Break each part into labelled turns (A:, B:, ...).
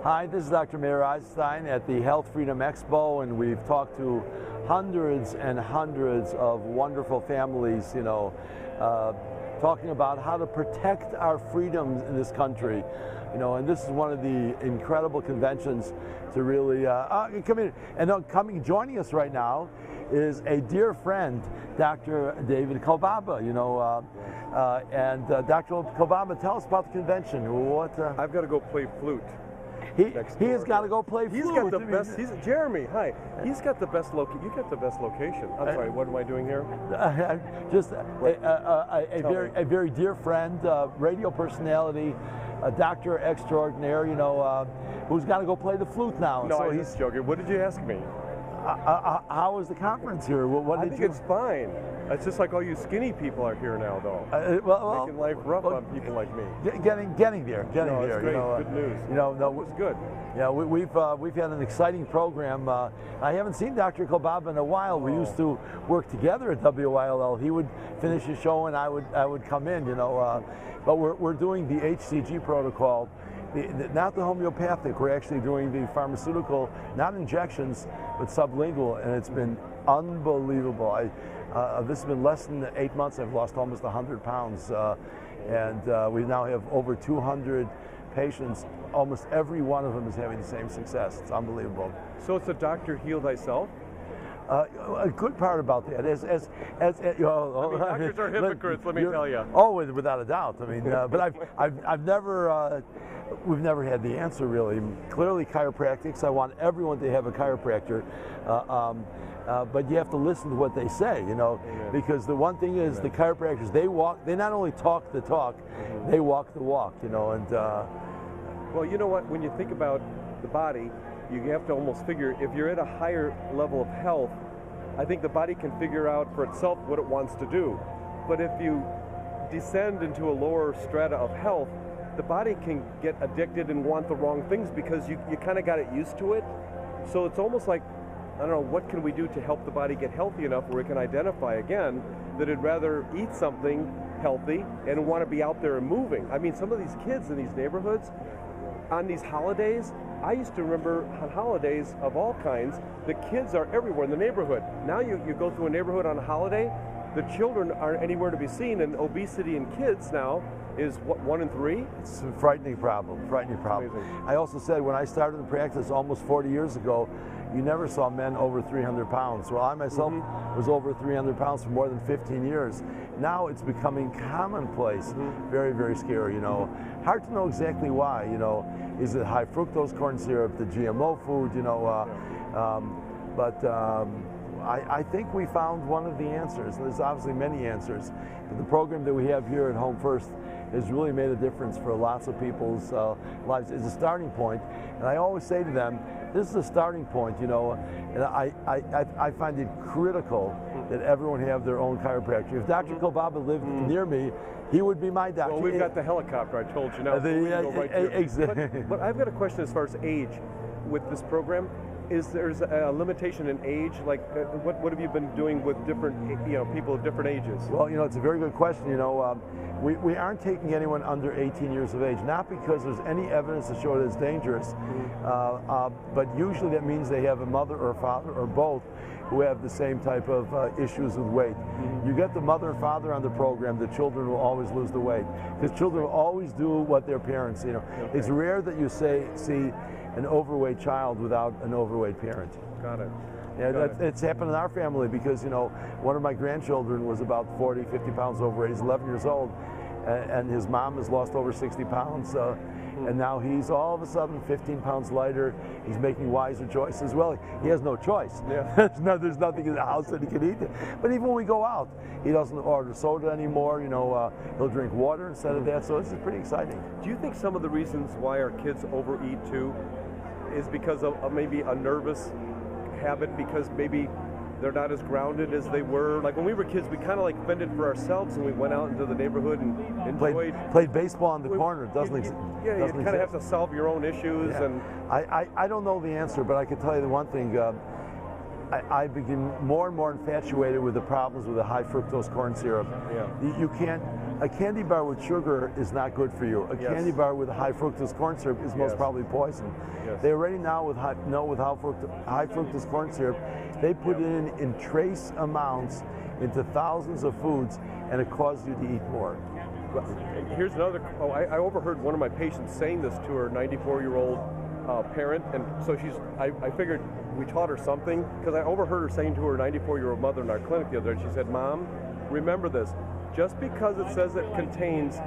A: Hi, this is Dr. Mayor Eisenstein at the Health Freedom Expo, and we've talked to hundreds and hundreds of wonderful families, talking about how to protect our freedoms in this country. And this is one of the incredible conventions to really come in. And joining us right now is a dear friend, Dr. David Kalbaba. And Dr. Kalbaba, tell us about the convention.
B: I've got to go play flute.
A: He has got to go play flute.
B: He's got the best. Jeremy, hi. He's got the best location. You got the best location. I'm sorry. What am I doing here?
A: Just a very dear friend, radio personality, a doctor extraordinaire. Who's got to go play the flute now.
B: No, he's joking. What did you ask me?
A: How was the conference here?
B: I think it's fine. It's just like all you skinny people are here now, though. Making life rough on people like me.
A: Getting there.
B: It's great. Good news. It was good.
A: Yeah, we've had an exciting program. I haven't seen Dr. Kalbaba in a while. We used to work together at WILL. He would finish his show and I would come in. But we're doing the HCG protocol. Not the homeopathic, we're actually doing the pharmaceutical, not injections, but sublingual, and it's been unbelievable. This has been less than 8 months. I've lost almost 100 pounds, and we now have over 200 patients. Almost every one of them is having the same success. It's unbelievable.
B: So it's a doctor heal thyself?
A: A good part about that is,
B: doctors are hypocrites. Let me tell you.
A: Oh, without a doubt. But we've never had the answer really. Clearly, chiropractics. I want everyone to have a chiropractor, but you have to listen to what they say. Because the one thing is, the chiropractors, they not only talk the talk, they walk the walk.
B: Well, you know what? When you think about the body, you have to almost figure, if you're at a higher level of health, I think the body can figure out for itself what it wants to do. But if you descend into a lower strata of health, the body can get addicted and want the wrong things because you kind of got it used to it. So it's almost like, I don't know, what can we do to help the body get healthy enough where it can identify again that it'd rather eat something healthy and want to be out there and moving. Some of these kids in these neighborhoods, on these holidays, I used to remember on holidays of all kinds, the kids are everywhere in the neighborhood. Now you go through a neighborhood on a holiday, the children aren't anywhere to be seen, and obesity in kids now is what, 1 in 3?
A: It's a frightening problem. Amazing. I also said when I started in practice almost 40 years ago, you never saw men over 300 pounds. Well, I myself was over 300 pounds for more than 15 years. Now it's becoming commonplace. Very, very scary. Hard to know exactly why. Is it high fructose corn syrup, the GMO food? I think we found one of the answers. There's obviously many answers. But the program that we have here at Home First has really made a difference for lots of people's lives. It's a starting point, and I always say to them, this is a starting point, and I find it critical that everyone have their own chiropractor. If Dr. Kalbaba lived near me, he would be my doctor.
B: Well, we've got the helicopter, I told you now.
A: Exactly.
B: But I've got a question as far as age with this program. Is there's a limitation in age? Like, what have you been doing with different, people of different ages?
A: Well, it's a very good question. We aren't taking anyone under 18 years of age, not because there's any evidence to show that it's dangerous, but usually that means they have a mother or a father or both who have the same type of issues with weight. You get the mother and father on the program, the children will always lose the weight, because children will always do what their parents. It's rare that you see an overweight child without an overweight parent.
B: Got it.
A: Yeah, it's happened in our family because, one of my grandchildren was about 40, 50 pounds overweight. He's 11 years old, and his mom has lost over 60 pounds. And now he's all of a sudden 15 pounds lighter. He's making wiser choices. Well, he has no choice.
B: Yeah.
A: There's nothing in the house that he can eat. But even when we go out, he doesn't order soda anymore. He'll drink water instead of that. So this is pretty exciting.
B: Do you think some of the reasons why our kids overeat too is because of maybe a nervous habit, because maybe they're not as grounded as they were? Like when we were kids, we kind of like fended for ourselves and we went out into the neighborhood and enjoyed.
A: Played baseball in the corner. Doesn't exist.
B: Yeah, you kind of have to solve your own issues.
A: Yeah. And I don't know the answer, but I can tell you the one thing. I begin more and more infatuated with the problems with the high fructose corn syrup.
B: Yeah.
A: You can't. a candy bar with sugar is not good for you. A
B: Yes.
A: candy bar with high fructose corn syrup is most
B: Yes.
A: probably poison.
B: Yes.
A: They already know with high fructose corn syrup, they put it in trace amounts into thousands of foods, and it causes you to eat more.
B: Well, here's another. Oh, I overheard one of my patients saying this to her 94-year-old parent, and so I figured we taught her something, because I overheard her saying to her 94-year-old mother in our clinic the other day. She said, "Mom, remember this. Just because it says it contains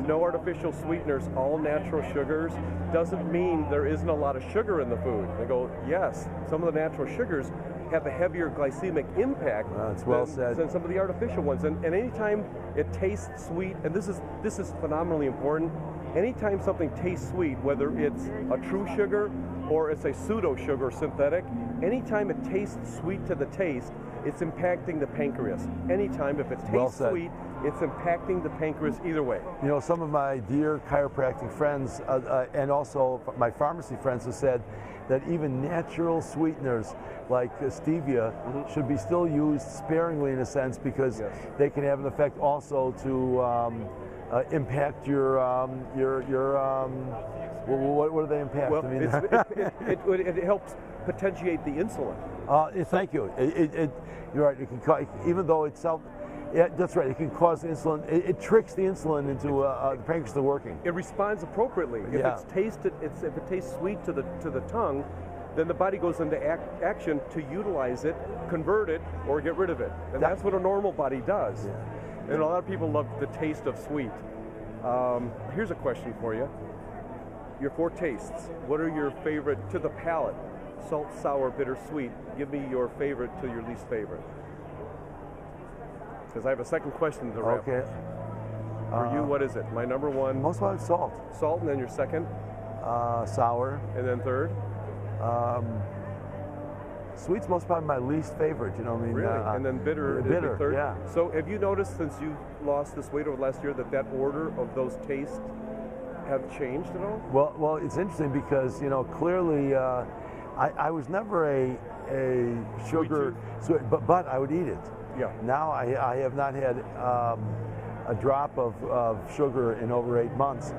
B: no artificial sweeteners, all natural sugars, doesn't mean there isn't a lot of sugar in the food." I go, yes, some of the natural sugars have a heavier glycemic impact
A: That's well said.
B: than some of the artificial ones. And anytime it tastes sweet, and this is phenomenally important, anytime something tastes sweet, whether it's a true sugar or it's a pseudo sugar synthetic, anytime it tastes sweet to the taste, it's impacting the pancreas. Anytime if it
A: Well
B: tastes
A: said.
B: sweet, it's impacting the pancreas either way.
A: You know, some of my dear chiropractic friends and also my pharmacy friends have said that even natural sweeteners like stevia should be still used sparingly in a sense, because
B: Yes.
A: they can have an effect also to impact your what do they impact?
B: Well,
A: I mean,
B: it helps potentiate the insulin.
A: thank you. You're right. It can even though itself. Yeah, that's right. It can cause insulin. It tricks the insulin into the pancreas to working.
B: It responds appropriately. If
A: Yeah.
B: if it tastes sweet to the tongue, then the body goes into action to utilize it, convert it, or get rid of it. And that's what a normal body does.
A: Yeah.
B: And a lot of people love the taste of sweet. Here's a question for you. Your 4 tastes. What are your favorite to the palate? Salt, sour, bitter, sweet. Give me your favorite to your least favorite. Because I have a second question to wrap.
A: Okay.
B: For you, what is it? My number one,
A: Most of it's salt.
B: salt, and then your second,
A: Sour.
B: and then third.
A: Sweet's most probably my least favorite. You know what I mean?
B: Really? And then bitter is
A: bitter,
B: the third?
A: yeah.
B: So have you noticed since you lost this weight over the last year that order of those tastes have changed at all?
A: Well, it's interesting because, you know, clearly I was never a sugar, but I would eat it.
B: Yeah.
A: Now I have not had a drop of sugar in over 8 months,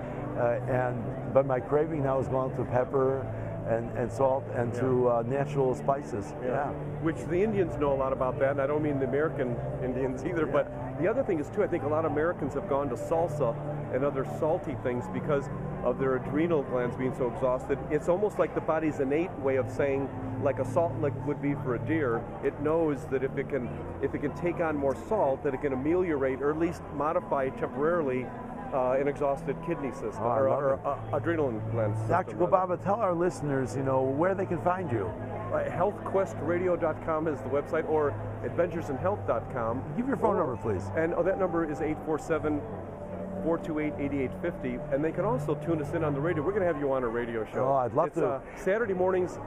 A: but my craving now has gone to pepper and salt and to natural spices. Yeah.
B: Which the Indians know a lot about that, and I don't mean the American Indians either, but the other thing is too, I think a lot of Americans have gone to salsa and other salty things because of their adrenal glands being so exhausted. It's almost like the body's innate way of saying, like a salt lick would be for a deer, it knows that if it can take on more salt, that it can ameliorate or at least modify temporarily an exhausted kidney system or adrenal gland system.
A: Dr. Kalbaba, tell our listeners, you know, where they can find you.
B: HealthQuestRadio.com is the website, or AdventuresInHealth.com.
A: Give your phone number, please.
B: And that number is 847-428-8850. And they can also tune us in on the radio. We're going to have you on a radio show.
A: Oh, I'd love to.
B: Saturday mornings,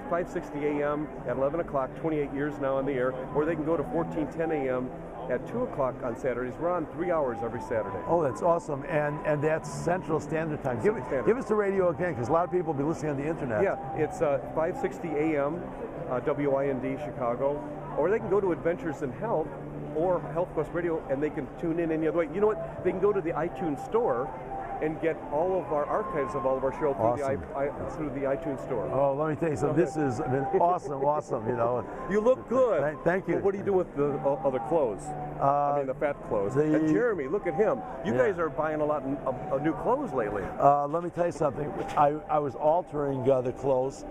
B: 5:60 a.m. at 11 o'clock, 28 years now on the air. Or they can go to 14:10 a.m. at 2 o'clock on Saturdays. We're on 3 hours every Saturday.
A: Oh, that's awesome. And that's Central Standard Time. Give us the radio again, because a lot of people will be listening on the internet.
B: Yeah, it's 5:60 a.m. WIND Chicago. Or they can go to Adventures in Health or Health Quest Radio, and they can tune in any other way. You know what? They can go to the iTunes store and get all of our archives of all of our shows through the iTunes store.
A: Oh, let me tell you something. This has been awesome, you know.
B: You look good.
A: Thank you.
B: But what do you do with the other clothes? I mean, the fat clothes. And Jeremy, look at him. You guys are buying a lot of new clothes lately.
A: Let me tell you something. I was altering the clothes,